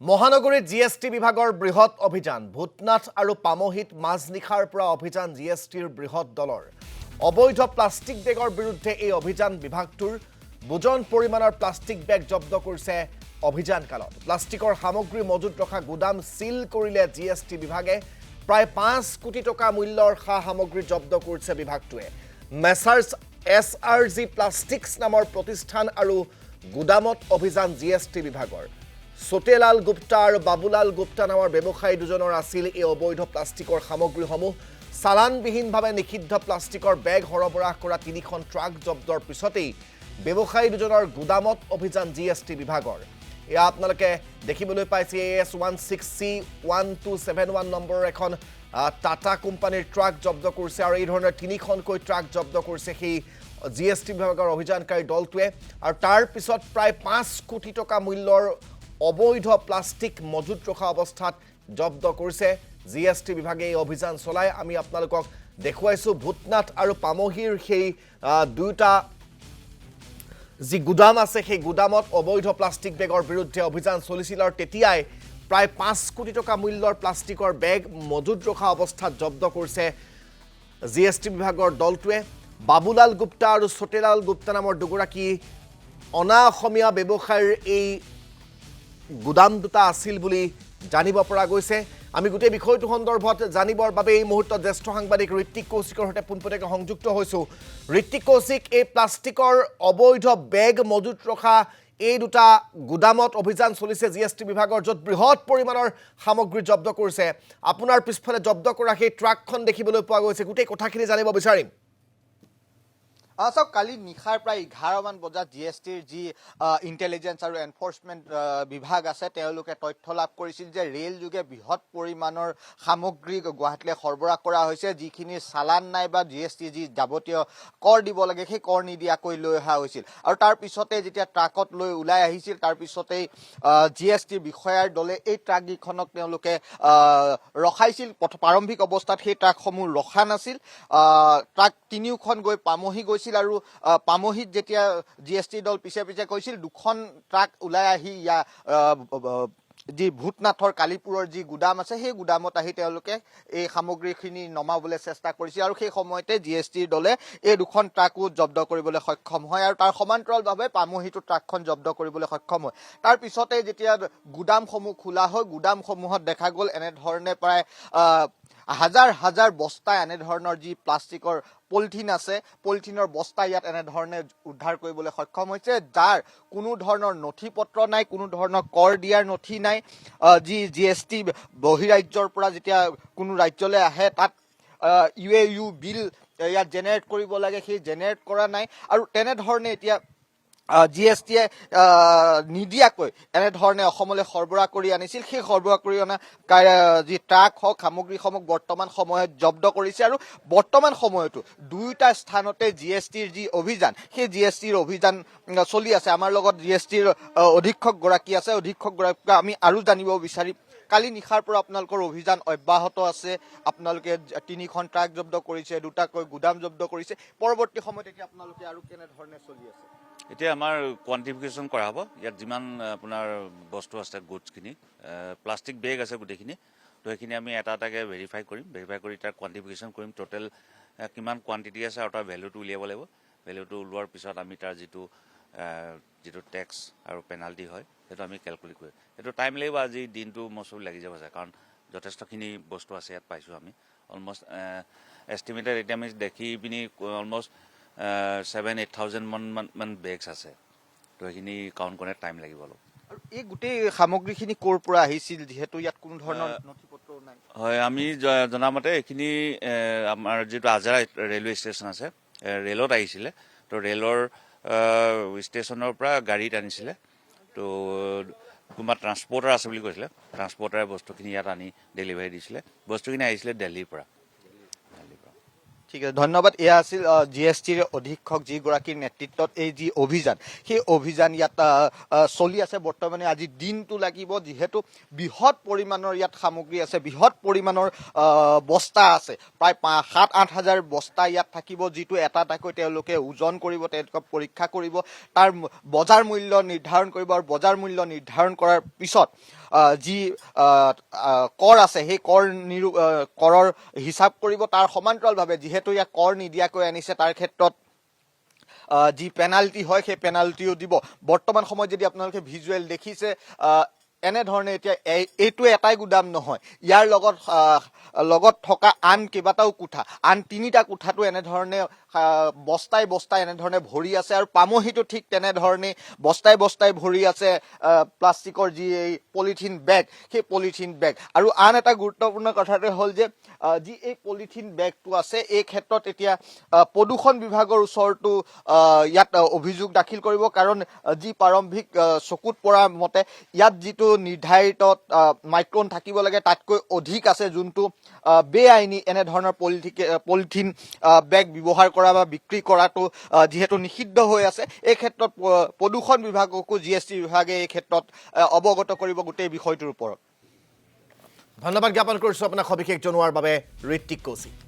মহানগৰীত জিএছটি বিভাগৰ বৃহৎ অভিযান ভূতনাথ আৰু পামহিত মাজনিশাৰ পৰা অভিযান জিএছটিৰ বৃহৎ দলৰ অবৈধ প্লাষ্টিক বেগৰ বিৰুদ্ধে এই অভিযান বিভাগটোৰ বুজন পৰিমাণৰ প্লাষ্টিক বেগ জব্দ কৰিছে অভিযান কালত প্লাষ্টিকৰ সামগ্ৰী মজুত ৰখা গুদাম সিল কৰিলে জিএছটি বিভাগে প্ৰায় 5 কোটি টকা মূল্যৰ সামগ্ৰী জব্দ কৰিছে বিভাগটোৱে মেসাৰ্স এছআৰজি প্লাষ্টিক্স নামৰ প্ৰতিষ্ঠান আৰু গুদামত অভিযান জিএছটি বিভাগৰ সোটেলাল গুপ্তা আৰু বাবুলাল গুপ্তা নামৰ ব্যৱসায়ী দুজনৰ আছিল এই অবৈধ প্লাষ্টিকৰ সামগ্ৰীসমূহ চালানবিহীনভাৱে নিষিদ্ধ প্লাষ্টিকৰ বেগ সৰবৰাহ কৰা 3খন ট্ৰাক জব্দৰ পিছতেই ব্যৱসায়ী দুজনৰ গুদামত অভিযান জিএছটি বিভাগৰ এয়া আপোনালোকে দেখিবলৈ পাইছে AS16C1271 নম্বৰৰ এখন টাটা কোম্পানীৰ ট্ৰাক জব্দ কৰিছে আৰু এই ধৰণৰ 3খনকৈ ট্ৰাক জব্দ কৰিছে সেই জিএছটি বিভাগৰ অভিযানকাৰী দলটোৱে আৰু তাৰ পিছত প্ৰায় 5 কোটি টকা মূল্যৰ অবৈধ প্লাষ্টিক মজুত ৰখা অৱস্থাত জব্দ কৰিছে জিএছটি বিভাগে এই অভিযান চলাই আমি আপোনালোকক দেখুৱাইছো ভূতনাথ আৰু পামহিৰ সেই দুটা যি গুদাম আছে সেই গুদামত অবৈধ প্লাষ্টিক বেগৰ বিৰুদ্ধে অভিযান চলিছিল আৰু তেতিয়াই প্ৰায় 5 কোটি টকা মূল্যৰ প্লাষ্টিকৰ বেগ মজুত ৰখা অৱস্থাত জব্দ কৰিছে জিএছটি বিভাগৰ দলটোৱে বাবুলাল গুপ্তা আৰু সোটেলাল গুপ্তা নামৰ দুগৰাকী অনা অসমীয়া ব্যৱসায়ীৰ এই গুদাম দুটা আছিল বুলি জানিব পৰা গৈছে আমি গোটেই বিষয়টো সন্দৰ্ভত জানিবৰ বাবে এই মুহূৰ্তত জ্যেষ্ঠ সাংবাদিক ঋত্বিক কৌশিকৰ সৈতে পোনপটীয়াকৈ সংযুক্ত হৈছো ঋত্বিক কৌশিক এই প্লাষ্টিকৰ অবৈধ বেগ মজুত ৰখা এই দুটা গুদামত অভিযান চলিছে জিএছটি বিভাগৰ য'ত বৃহৎ পৰিমাণৰ সামগ্ৰী জব্দ কৰিছে আপোনাৰ পিছফালে জব্দ কৰা সেই ট্ৰাকখন দেখিবলৈ পোৱা গৈছে গোটেই কথাখিনি জানিব বিচাৰিম চাওক কালি নিশাৰ প্ৰায় 11 মান বজাত জিএছটিৰ যি ইণ্টেলিজেন্স আৰু এনফৰ্চমেণ্ট বিভাগ আছে তেওঁলোকে তথ্য লাভ কৰিছিল যে ৰেল যোগে বৃহৎ পৰিমাণৰ সামগ্ৰী গুৱাহাটীলৈ সৰবৰাহ কৰা হৈছে যিখিনি চালান নাই বা জিএছটি যি যাৱতীয় কৰ দিব লাগে সেই কৰ নিদিয়াকৈ লৈ অহা হৈছিল আৰু তাৰ পিছতে যেতিয়া ট্ৰাকত লৈ ওলাই আহিছিল তাৰ পিছতেই জিএছটিৰ বিষয়াৰ দলে এই ট্ৰাককেইখনক তেওঁলোকে ৰখাইছিল প্ৰাৰম্ভিক অৱস্থাত সেই ট্ৰাকসমূহ ৰখা নাছিল ট্ৰাক তিনিওখন গৈ পামহি গৈছিল আৰু পামহিত যেতিয়া জিএছটি দল পিছে পিছে কৈছিল দুখন ট্ৰাক ওলাই আহি যি ভূতনাথৰ কালিপুৰৰ যি গুদাম আছে সেই গুদামত আহি তেওঁলোকে এই সামগ্ৰীখিনি নমাবলৈ চেষ্টা কৰিছিল আৰু সেই সময়তে জিএছটিৰ দলে এই দুখন ট্ৰাকো জব্দ কৰিবলৈ সক্ষম হয় আৰু তাৰ সমান্তৰালভাৱে পামহিটো ট্ৰাকখন জব্দ কৰিবলৈ সক্ষম হয় তাৰ পিছতে যেতিয়া গুদামসমূহ খোলা হয় গুদামসমূহত দেখা গ'ল এনেধৰণে প্ৰায় হাজাৰ হাজাৰ বস্তা এনেধৰণৰ যি প্লাষ্টিকৰ পলিথিন আছে পলিথিনৰ বস্তা ইয়াত এনেধৰণে উদ্ধাৰ কৰিবলৈ সক্ষম হৈছে যাৰ কোনো ধৰণৰ নথি পত্ৰ নাই কোনো ধৰণৰ কৰ দিয়াৰ নথি নাই যি জিএছটি বহিৰাজ্যৰ পৰা যেতিয়া কোনো ৰাজ্যলৈ আহে তাত ইউ বিল ইয়াত জেনেৰেট কৰিব লাগে সেই জেনেৰেট কৰা নাই আৰু তেনেধৰণে এতিয়া জিএছটিয়ে নিদিয়াকৈ এনেধৰণে অসমলৈ সৰবৰাহ কৰি আনিছিল সেই সৰবৰাহ কৰি অনা যি ট্ৰাক হওক সামগ্ৰীসমূহ বৰ্তমান সময়ত জব্দ কৰিছে আৰু বৰ্তমান সময়তো দুয়োটা স্থানতে জিএছটিৰ যি অভিযান সেই জিএছটিৰ অভিযান চলি আছে আমাৰ লগত জিএছটিৰ অধীক্ষকগৰাকী আছে অধীক্ষকগৰাকীক আমি আৰু জানিব বিচাৰিম কালি নিশাৰ পৰা আপোনালোকৰ অভিযান অব্যাহত আছে আপোনালোকে 3খন ট্ৰাক জব্দ কৰিছে দুটাকৈ গুদাম জব্দ কৰিছে পৰৱৰ্তী সময়ত এতিয়া আপোনালোকে আৰু কেনেধৰণে চলি আছে এতিয়া আমাৰ কোৱান্টিফিকেশ্যন কৰা হ'ব ইয়াত যিমান আপোনাৰ বস্তু আছে গুডছখিনি প্লাষ্টিক বেগ আছে গোটেইখিনি তো সেইখিনি আমি এটা এটাকৈ ভেৰিফাই কৰি তাৰ কোৱান্টিফিকেশ্যন কৰিম টোটেল কিমান কোৱান্টিটি আছে আৰু তাৰ ভেলুটো উলিয়াব লাগিব ভেলুটো ওলোৱাৰ পিছত আমি তাৰ যিটো টেক্স আৰু পেনাল্টি হয় সেইটো আমি কেলকুলেট কৰিম সেইটো টাইম লাগিব আজি দিনটো মচুৰ লাগি যাব যায় কাৰণ যথেষ্টখিনি বস্তু আছে ইয়াত পাইছোঁ আমি অলমষ্ট এষ্টিমেটেড এতিয়া আমি দেখি পিনি অলমষ্ট 7,000-8,000 মান বেগছ আছে তো সেইখিনি কাউণ্ট কৰোঁতে টাইম লাগিব অলপ আৰু এই গোটেই সামগ্ৰীখিনি ক'ৰ পৰা আহিছিল যিহেতু ইয়াত কোনো ধৰণৰ নথি পত্ৰ নাই হয় আমি জনামতে এইখিনি আমাৰ যিটো আজাৰা ৰেলৱে ষ্টেচন আছে ৰেলত আহিছিলে তো ৰেলৰ ষ্টেচনৰ পৰা গাড়ীত আনিছিলে তো কোনোবা ট্ৰান্সপৰ্টাৰ আছে বুলি কৈছিলে ট্ৰান্সপৰ্টাৰে বস্তুখিনি ইয়াত আনি ডেলিভাৰী দিছিলে বস্তুখিনি আহিছিলে দিল্লীৰ পৰা ঠিক আছে ধন্যবাদ এয়া আছিল জিএছটিৰ অধীক্ষক যিগৰাকীৰ নেতৃত্বত এই যি অভিযান সেই অভিযান ইয়াত চলি আছে বৰ্তমানে আজি দিনটো লাগিব যিহেতু বৃহৎ পৰিমাণৰ ইয়াত সামগ্ৰী আছে বৃহৎ পৰিমাণৰ বস্তা আছে প্ৰায় 7-8 হাজাৰ বস্তা ইয়াত থাকিব যিটো এটা এটাকৈ তেওঁলোকে ওজন কৰিব তেওঁলোকে পৰীক্ষা কৰিব তাৰ বজাৰ মূল্য নিৰ্ধাৰণ কৰিব আৰু বজাৰ মূল্য নিৰ্ধাৰণ কৰাৰ পিছত যি কৰ আছে সেই কৰৰ হিচাপ কৰিব তাৰ সমান্তৰালভাৱে যিহেতু ইয়াক কৰ নিদিয়াকৈ আনিছে তাৰ ক্ষেত্ৰত যি পেনাল্টি হয় সেই পেনাল্টিও দিব বৰ্তমান সময়ত যদি আপোনালোকে ভিজুৱেল দেখিছে এনেধৰণে এতিয়া এইটো এটাই গুদাম নহয় ইয়াৰ লগত থকা আন কেইবাটাও কোঠা আন 3টা কোঠাটো এনেধৰণে বস্তাই বস্তাই এনেধৰণে ভৰি আছে আৰু পামহিটো ঠিক তেনেধৰণে বস্তাই বস্তাই ভৰি আছে প্লাষ্টিকৰ যি এই পলিথিন বেগ সেই পলিথিন বেগ আৰু আন এটা গুৰুত্বপূৰ্ণ কথাটো হ'ল যে যি এই পলিথিন বেগটো আছে এই ক্ষেত্ৰত এতিয়া প্ৰদূষণ বিভাগৰ ওচৰতো ইয়াত অভিযোগ দাখিল কৰিব কাৰণ যি প্ৰাৰম্ভিক চকুত পৰা মতে ইয়াত যিটো নিৰ্ধাৰিত মাইক্ৰন থাকিব লাগে তাতকৈ অধিক আছে যোনটো বেআইনী এনেধৰণৰ পলিথিন বেগ ব্যৱহাৰ কৰা বা বিক্ৰী কৰাটো যিহেতু নিষিদ্ধ হৈ আছে এই ক্ষেত্ৰত প্ৰদূষণ বিভাগকো GST বিভাগে এই ক্ষেত্ৰত অৱগত কৰিব গোটেই বিষয়টোৰ ওপৰত ধন্যবাদ জ্ঞাপন কৰিছোঁ আপোনাক সবিশেষ জনোৱাৰ বাবে ঋত্বিক কৌশিক